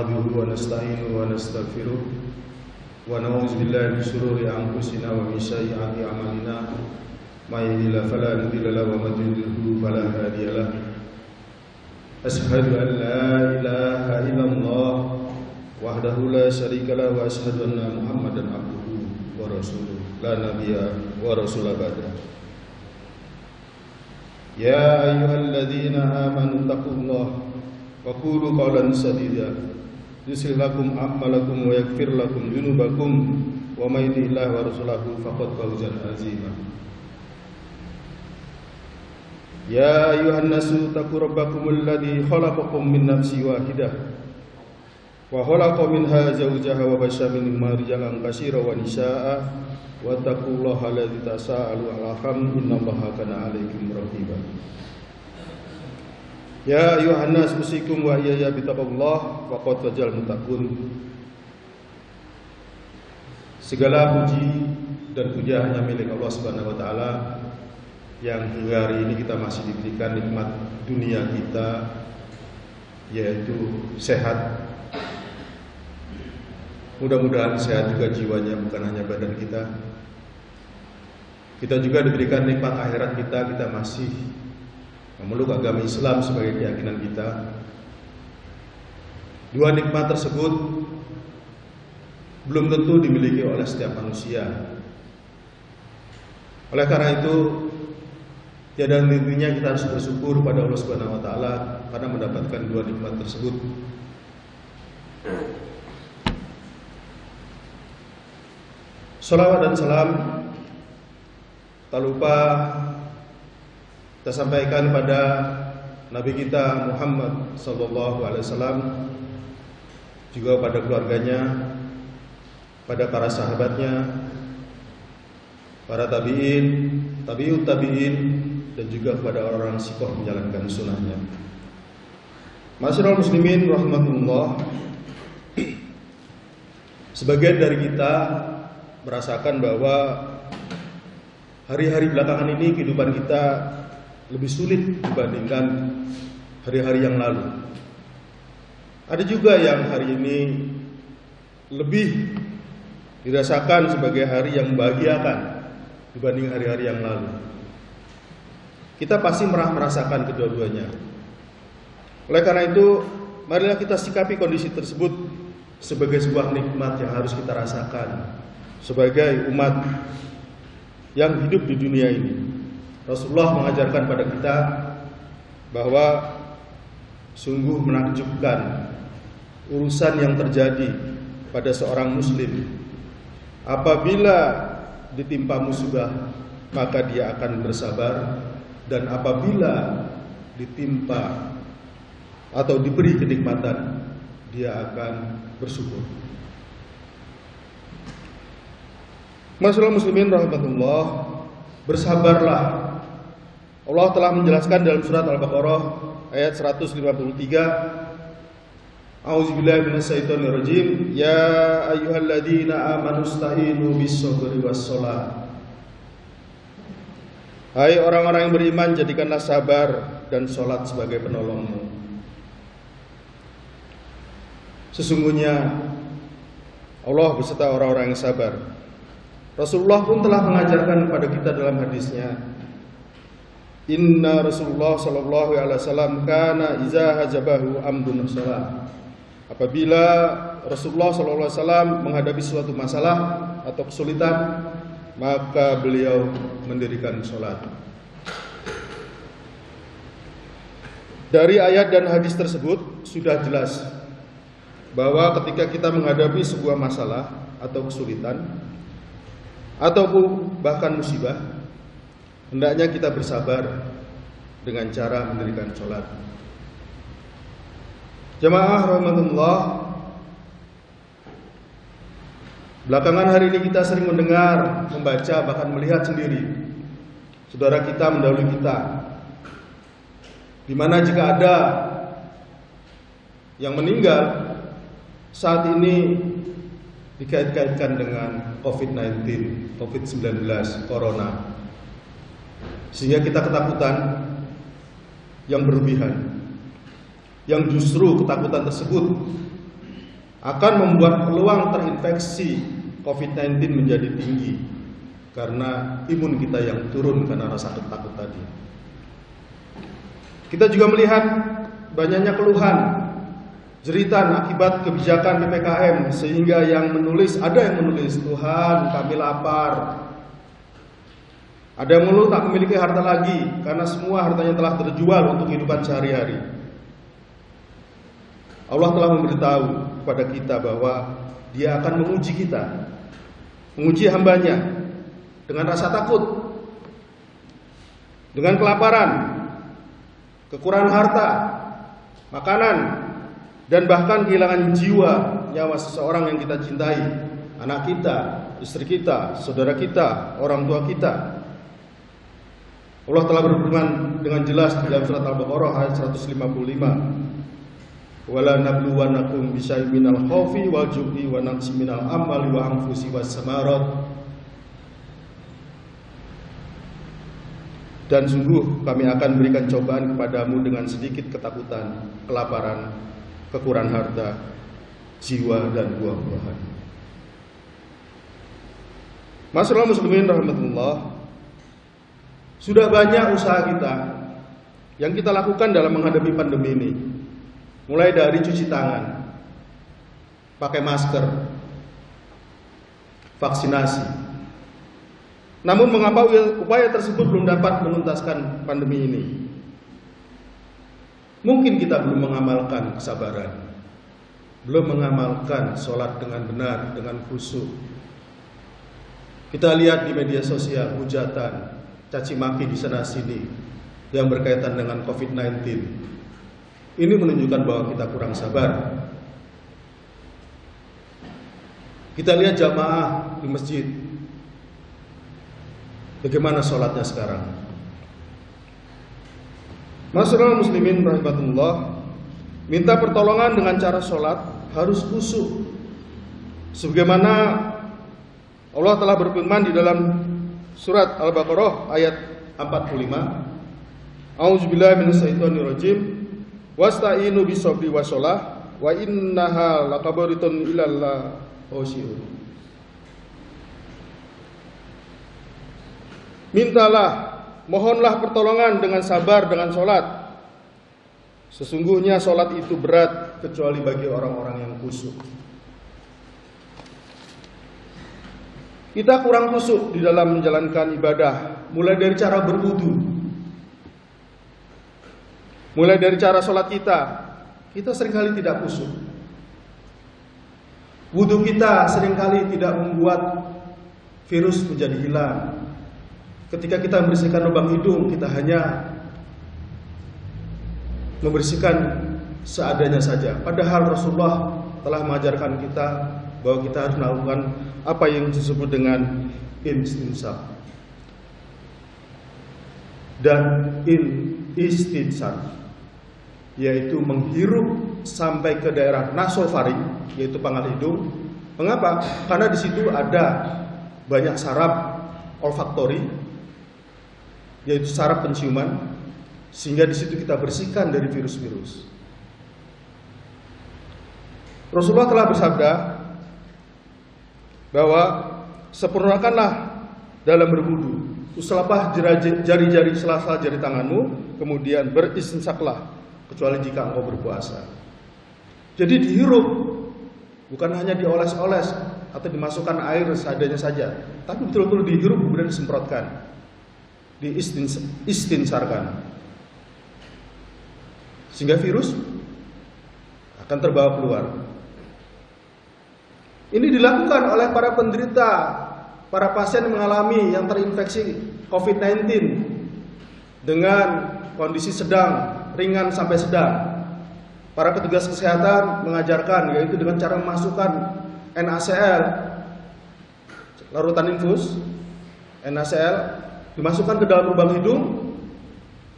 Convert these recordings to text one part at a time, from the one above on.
نحمده ونستعينه ونستغفره ونعوذ بالله من شرور أنفسنا ومن سيئات أعمالنا من يهده الله فلا مضل له ومن يضلل فلا هادي له أشهد أن لا إله إلا الله وحده لا شريك له وأشهد أن محمدا عبده ورسوله لا نبي ورسول بعده يا أيها الذين آمنوا اتقوا الله وقولوا قولا سديدا يصلح لكم أعمالكم ويغفر لكم ذنوبكم ومن يطع الله ورسوله فقد فاز عظيما يا أيها الناس اتقوا ربكم الذي خلقكم من نفس واحدة وخلق منها زوجها وبث منهما رجالا كثيرا ونساء واتقوا الله الذي تساءلون عليه إن الله كان عليكم رقيبا يا أيها الناس أوصيكم وإياي بتقوى الله وقد فاز المتقون. Segala puji dan puja hanya milik Allah Subhanahu wa taala yang hingga hari ini kita masih diberikan nikmat dunia kita yaitu sehat. Mudah-mudahan sehat juga jiwanya, bukan hanya badan kita. Kita juga diberikan nikmat akhirat kita masih memeluk agama Islam sebagai keyakinan kita. Dua nikmat tersebut belum tentu dimiliki oleh setiap manusia. Oleh karena itu, tiada hentinya kita harus bersyukur pada Allah Subhanahu wa taala karena mendapatkan dua nikmat tersebut. Salawat dan salam tak lupa kita sampaikan pada Nabi kita Muhammad sallallahu alaihi wasallam, juga pada keluarganya, pada para sahabatnya, para tabi'in, tabi'ut tabi'in, dan juga kepada orang-orang sikoh menjalankan sunnahnya. Masyarul muslimin rahmatullah. Sebagian dari kita merasakan bahwa hari-hari belakangan ini kehidupan kita lebih sulit dibandingkan hari-hari yang lalu. Ada juga yang hari ini lebih dirasakan sebagai hari yang membahagiakan dibanding hari-hari yang lalu. Kita pasti merasakan kedua-duanya. Oleh karena itu, marilah kita sikapi kondisi tersebut sebagai sebuah nikmat yang harus kita rasakan sebagai umat yang hidup di dunia ini. Rasulullah mengajarkan pada kita bahwa sungguh menakjubkan urusan yang terjadi pada seorang muslim. Apabila ditimpa musibah, maka dia akan bersabar, dan apabila ditimpa atau diberi kenikmatan, dia akan bersyukur. Masyaallah muslimin rahmatullah, bersabarlah. Allah telah menjelaskan dalam surat Al-Baqarah ayat 153, A'udzubillahi minasyaitonirrajim, ya ayyuhalladzina amanu ista'inu bis-sabri was-shalah. Hai orang-orang yang beriman, jadikanlah sabar dan salat sebagai penolongmu. Sesungguhnya Allah beserta orang-orang yang sabar. Rasulullah pun telah mengajarkan kepada kita dalam hadisnya, Inna Rasulullah sallallahu alaihi wasallam kana iza hajabahu amdun shalah. Apabila Rasulullah sallallahu alaihi wasallam menghadapi suatu masalah atau kesulitan, maka beliau mendirikan salat. Dari ayat dan hadis tersebut sudah jelas bahwa ketika kita menghadapi sebuah masalah atau kesulitan ataupun bahkan musibah, hendaknya kita bersabar dengan cara mendirikan sholat. Jamaah rahmatullah, belakangan hari ini kita sering mendengar, membaca, bahkan melihat sendiri saudara kita mendahului kita, di mana jika ada yang meninggal saat ini dikait-kaitkan dengan COVID-19, COVID-19, Corona, sehingga kita ketakutan yang berlebihan, yang justru ketakutan tersebut akan membuat peluang terinfeksi COVID-19 menjadi tinggi karena imun kita yang turun karena rasa takut tadi. Kita juga melihat banyaknya keluhan, jeritan akibat kebijakan PPKM, sehingga ada yang menulis, Tuhan kami lapar. Ada yang mengeluh tak memiliki harta lagi karena semua hartanya telah terjual untuk kehidupan sehari-hari. Allah telah memberitahu kepada kita bahwa Dia akan menguji kita, menguji hambanya dengan rasa takut, dengan kelaparan, kekurangan harta, makanan, dan bahkan kehilangan jiwa, nyawa seseorang yang kita cintai, anak kita, istri kita, saudara kita, orang tua kita. Allah telah berfirman dengan jelas di dalam surat Al-Baqarah ayat 155. Wala nabluwannakum bisyai'in minal khaufi wal ju'i wa naqsin minal amwali wa anfusi was samarat. Dan sungguh kami akan berikan cobaan kepadamu dengan sedikit ketakutan, kelaparan, kekurangan harta, jiwa dan buah-buahan. Masyaallah muslimin rahmatullah. Sudah banyak usaha kita yang kita lakukan dalam menghadapi pandemi ini. Mulai dari cuci tangan, pakai masker, vaksinasi. Namun mengapa upaya tersebut belum dapat menuntaskan pandemi ini? Mungkin kita belum mengamalkan kesabaran, belum mengamalkan sholat dengan benar, dengan khusyuk. Kita lihat di media sosial hujatan, caci maki di sana sini yang berkaitan dengan COVID-19. Ini menunjukkan bahwa kita kurang sabar. Kita lihat jamaah di masjid, bagaimana sholatnya sekarang. Masyaallah muslimin rahimatullah, minta pertolongan dengan cara sholat harus khusyuk. Sebagaimana Allah telah berfirman di dalam surat Al-Baqarah ayat 45. A'udzubillahi minasyaitonirrajim. Wasta'inu bisabri washolah wa innaha lakabaritun illallah khoshi'un. Mintalah, mohonlah pertolongan dengan sabar, dengan sholat. Sesungguhnya sholat itu berat kecuali bagi orang-orang yang khusyuk. Kita kurang khusyuk di dalam menjalankan ibadah, mulai dari cara berwudu, mulai dari cara sholat kita seringkali tidak khusyuk. Wudu kita seringkali tidak membuat virus menjadi hilang. Ketika kita membersihkan lubang hidung, kita hanya membersihkan seadanya saja. Padahal Rasulullah telah mengajarkan kita bahwa kita harus melakukan apa yang disebut dengan istinsaq dan istinsaq, yaitu menghirup sampai ke daerah nasofaring, yaitu pangkal hidung. Mengapa? Karena di situ ada banyak saraf olfaktori, yaitu saraf penciuman, sehingga di situ kita bersihkan dari virus-virus. Rasulullah telah bersabda bahwa sempurnakanlah dalam berwudu, usaplah jari-jari sela-sela jari tanganmu, kemudian beristinsaqlah, kecuali jika engkau berpuasa. Jadi dihirup, bukan hanya dioles-oles atau dimasukkan air seadanya saja, tapi betul-betul dihirup kemudian disemprotkan, diistinsarkan, sehingga virus akan terbawa keluar. Ini dilakukan oleh para penderita, para pasien mengalami yang terinfeksi COVID-19 dengan kondisi sedang, ringan sampai sedang. Para petugas kesehatan mengajarkan, yaitu dengan cara memasukkan NaCl, larutan infus NaCl, dimasukkan ke dalam lubang hidung,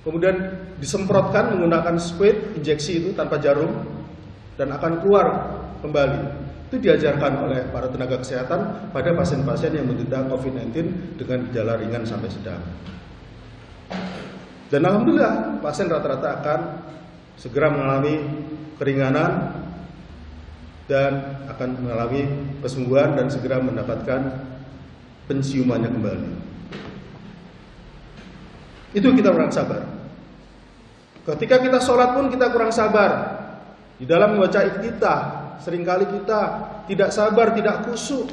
kemudian disemprotkan menggunakan squid, injeksi itu tanpa jarum, dan akan keluar kembali. Itu diajarkan oleh para tenaga kesehatan pada pasien-pasien yang menderita COVID-19 dengan gejala ringan sampai sedang. Dan alhamdulillah pasien rata-rata akan segera mengalami keringanan dan akan mengalami kesembuhan dan segera mendapatkan penciumannya kembali. Itu kita kurang sabar. Ketika kita sholat pun kita kurang sabar. Di dalam membaca iftitah, seringkali kita tidak sabar, tidak khusyuk.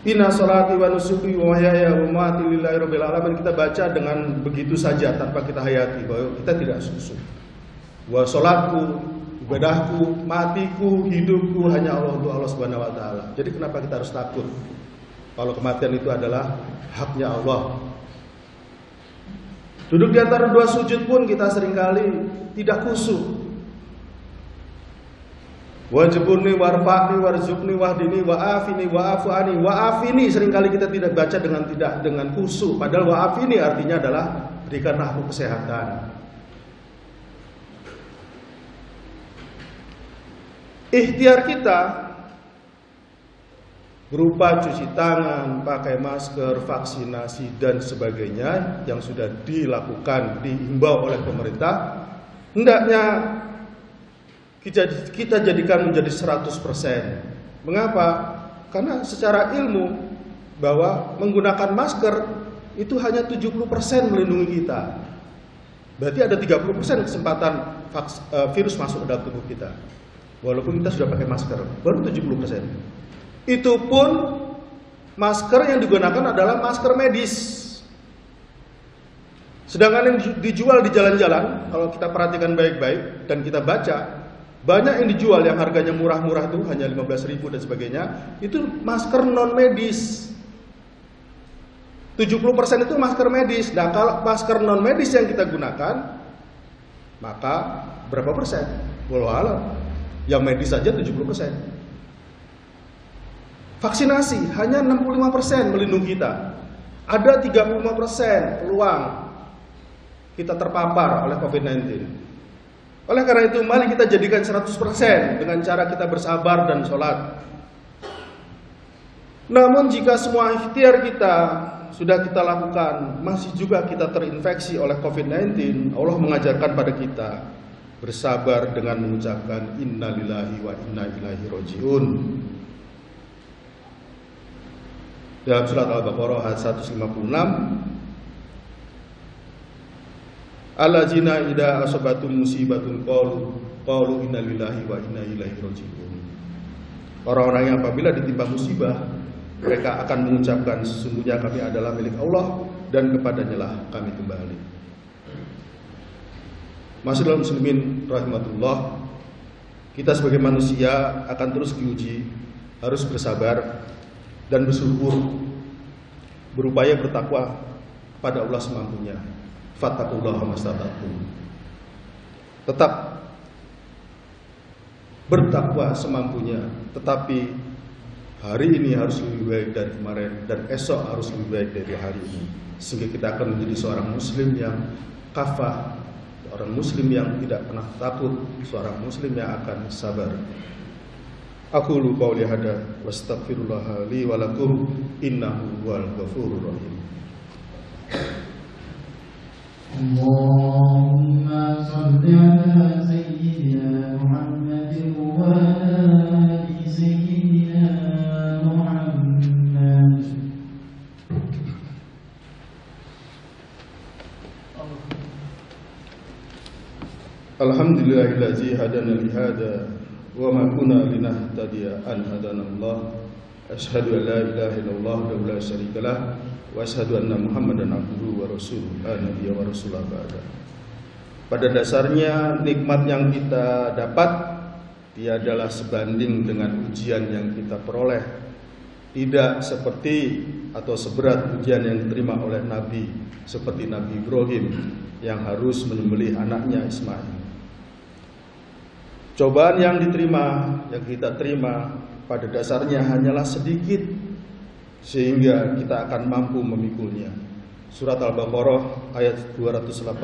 Inna sholati wa nusuki wa mahyaya wa mamati lillahi rabbil alamin. Kita baca dengan begitu saja tanpa kita hayati, bahwa kita tidak khusyuk. Wa sholatku, ibadahku, matiku, hidupku hanya Allah untuk Allah Subhanahu wa taala. Jadi kenapa kita harus takut? Kalau kematian itu adalah haknya Allah. Duduk di antara dua sujud pun kita seringkali tidak khusyuk. Wajibuni warfa'ni warzuqni wahdini wa'afini wa'afu'ani wa'afini, seringkali kita tidak baca dengan khusyuk, padahal wa'afini artinya adalah berikanlah aku kesehatan. Ikhtiar kita berupa cuci tangan, pakai masker, vaksinasi dan sebagainya yang sudah dilakukan, dihimbau oleh pemerintah, hendaknya kita jadikan menjadi 100%. Mengapa? Karena secara ilmu bahwa menggunakan masker itu hanya 70% melindungi kita. Berarti ada 30% kesempatan virus masuk ke dalam tubuh kita. Walaupun kita sudah pakai masker, baru 70%. Itu pun masker yang digunakan adalah masker medis. Sedangkan yang dijual di jalan-jalan, kalau kita perhatikan baik-baik dan kita baca, banyak yang dijual yang harganya murah-murah itu hanya 15.000 dan sebagainya, itu masker non medis. 70% itu masker medis. Nah, kalau masker non medis yang kita gunakan, maka berapa persen? Walau alam. Yang medis saja 70%. Vaksinasi hanya 65% melindungi kita. Ada 35% peluang kita terpapar oleh COVID-19. Oleh karena itu, mari kita jadikan 100% dengan cara kita bersabar dan sholat. Namun jika semua ikhtiar kita sudah kita lakukan, masih juga kita terinfeksi oleh COVID-19, Allah mengajarkan pada kita bersabar dengan mengucapkan innalillahi wa inna ilaihi rajiun. Dalam surat Al-Baqarah ayat 156, allazina idza asabatum musibatun qalu innalillahi wa inna ilaihi rajiun. Orang-orang yang apabila ditimpa musibah, mereka akan mengucapkan sesungguhnya kami adalah milik Allah dan kepadanya lah kami kembali. Masyaallah muslimin rahimatullah, kita sebagai manusia akan terus diuji, harus bersabar dan bersyukur, berupaya bertakwa pada Allah semampunya. Fattaqullaha mastata'tum. Tetap bertakwa semampunya, tetapi hari ini harus lebih baik dari kemarin dan esok harus lebih baik dari hari ini, sehingga kita akan menjadi seorang muslim yang kafah, orang muslim yang tidak pernah takut, seorang muslim yang akan sabar. Aqulu qouli hada wastaghfirullah li wa lakum innahu huwal ghafurur rahim. Allahumma shalli ala sayyidina Muhammadin wa ala ali sayyidina Muhammad. Alhamdulillahillazi hadana li hada wa ma kunna linahtadiya an hadanallah. Asyhadu an la ilaha illallah wa la syarikalah wa asyhadu anna Muhammadan abduhu wa rasuluh la nabiyya wa rasulah ba'da. Pada dasarnya nikmat yang kita dapat tiadalah sebanding dengan ujian yang kita peroleh. Tidak seperti atau seberat ujian yang diterima oleh Nabi seperti Nabi Ibrahim yang harus menyembelih anaknya Ismail. Cobaan yang diterima, yang kita terima pada dasarnya hanyalah sedikit sehingga kita akan mampu memikulnya. Surat Al-Baqarah ayat 286.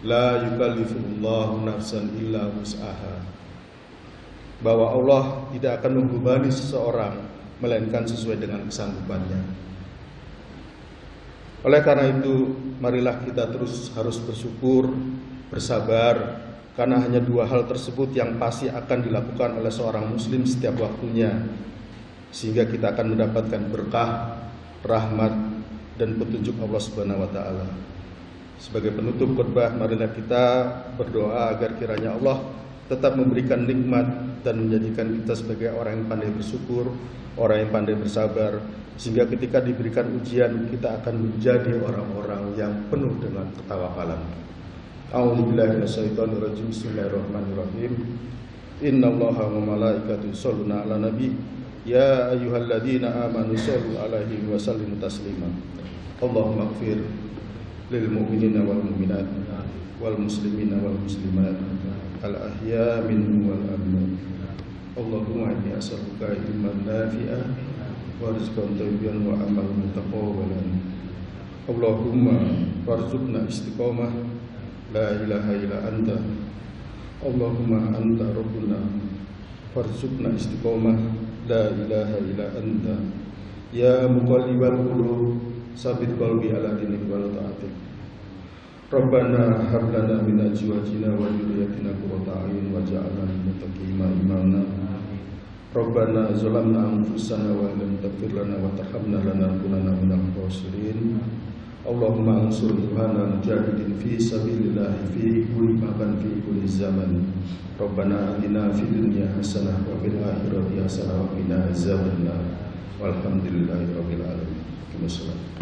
La yukallifullahu nafsan illa wus'aha. Bahwa Allah tidak akan membebani seseorang melainkan sesuai dengan kesanggupannya. Oleh karena itu, marilah kita terus harus bersyukur, bersabar karena hanya dua hal tersebut yang pasti akan dilakukan oleh seorang muslim setiap waktunya, sehingga kita akan mendapatkan berkah, rahmat, dan petunjuk Allah Subhanahu wa taala. Sebagai penutup khutbah, marilah kita berdoa agar kiranya Allah tetap memberikan nikmat dan menjadikan kita sebagai orang yang pandai bersyukur, orang yang pandai bersabar, sehingga ketika diberikan ujian kita akan menjadi orang-orang yang penuh dengan ketawakalan. A'udzubillahi minasyaitonirrajim. Bismillahirrahmanirrahim. Innallaha wa malaikatahu yusholluna 'alan nabi ya ayyuhalladzina amanu shollu 'alaihi wa sallimu taslima. Allahumma ighfir lil mu'minina wal mu'minat wal muslimina wal muslimat al ahya minhum wal amwat. Allahumma inni as'aluka ilman nafi'an wa rizqan thayyiban wa amalan mutaqabbalan. Allahumma warzuqna istiqamah la ilaha illa anta. Allahumma anta rabbuna warzuqna istiqamah la ilaha illa anta. Ya muqallibal qulub sabit qalbi ala dinik wal ta'atik. Rabbana hab lana min azwajina wa dhurriyyatina qurrata a'yun waj'alna lil muttaqina imama. Rabbana zalamna anfusana wa lam taghfir lana wa tarhamna lanakunanna minal khasirin. Allahumma ansur ikhwana mujahidin fi sabilillah fi kulli makan fi kulli zaman. Rabbana atina fid dunya hasanah wa fil akhirati hasanah wa qina azabannar. Walhamdulillahirabbil alamin. Wassalam.